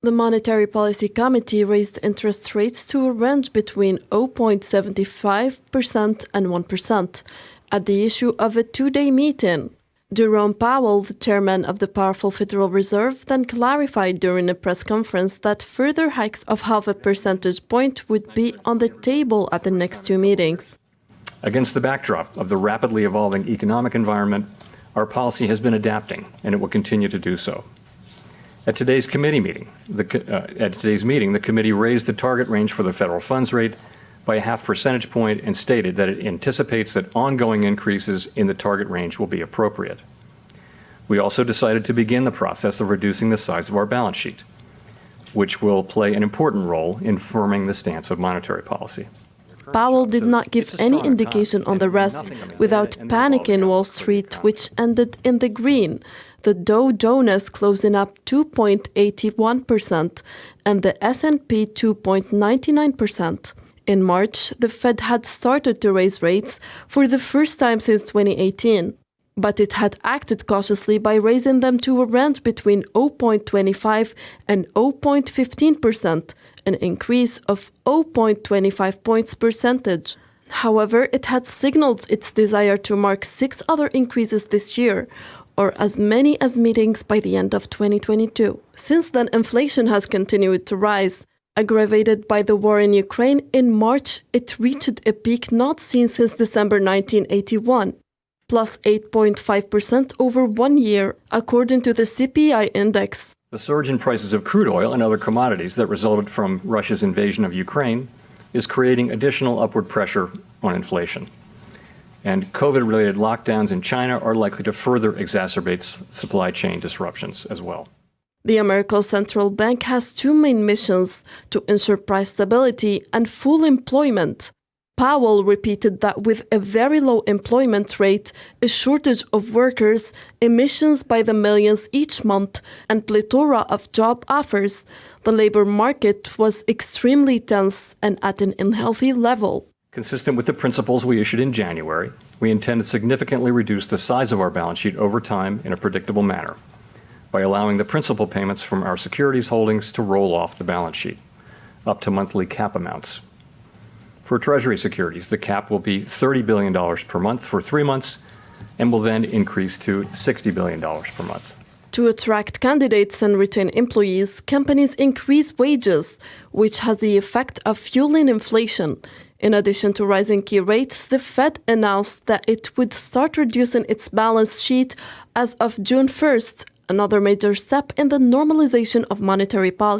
The Monetary Policy Committee raised interest rates to a range between 0.75% and 1% at the issue of a two-day meeting. Jerome Powell, the chairman of the powerful Federal Reserve, then clarified during a press conference that further hikes of half a percentage point would be on the table at the next two meetings. Against the backdrop of the rapidly evolving economic environment, our policy has been adapting, and it will continue to do so. At today's meeting, the committee raised the target range for the federal funds rate by a half percentage point and stated that it anticipates that ongoing increases in the target range will be appropriate. We also decided to begin the process of reducing the size of our balance sheet, which will play an important role in firming the stance of monetary policy. Powell did not give any indication on the rest without panicking Wall Street, which ended in the green, the Dow Jones closing up 2.81% and the S&P 2.99%. In March, the Fed had started to raise rates for the first time since 2018, but it had acted cautiously by raising them to a range between 0.25 and 0.15%, an increase of 0.25 points percentage. However, it had signaled its desire to mark 6 other increases this year, or as many as meetings by the end of 2022. Since then, inflation has continued to rise. Aggravated by the war in Ukraine, in March it reached a peak not seen since December 1981, plus 8.5% over 1 year, according to the CPI index. The surge in prices of crude oil and other commodities that resulted from Russia's invasion of Ukraine is creating additional upward pressure on inflation. And COVID-related lockdowns in China are likely to further exacerbate supply chain disruptions as well. The American Central Bank has two main missions: to ensure price stability and full employment. Powell repeated that with a very low employment rate, a shortage of workers, emissions by the millions each month, and plethora of job offers, the labor market was extremely tense and at an unhealthy level. Consistent with the principles we issued in January, we intend to significantly reduce the size of our balance sheet over time in a predictable manner by allowing the principal payments from our securities holdings to roll off the balance sheet, up to monthly cap amounts. For Treasury securities, the cap will be $30 billion per month for 3 months and will then increase to $60 billion per month. To attract candidates and retain employees, companies increase wages, which has the effect of fueling inflation. In addition to rising key rates, the Fed announced that it would start reducing its balance sheet as of June 1st, another major step in the normalization of monetary policy.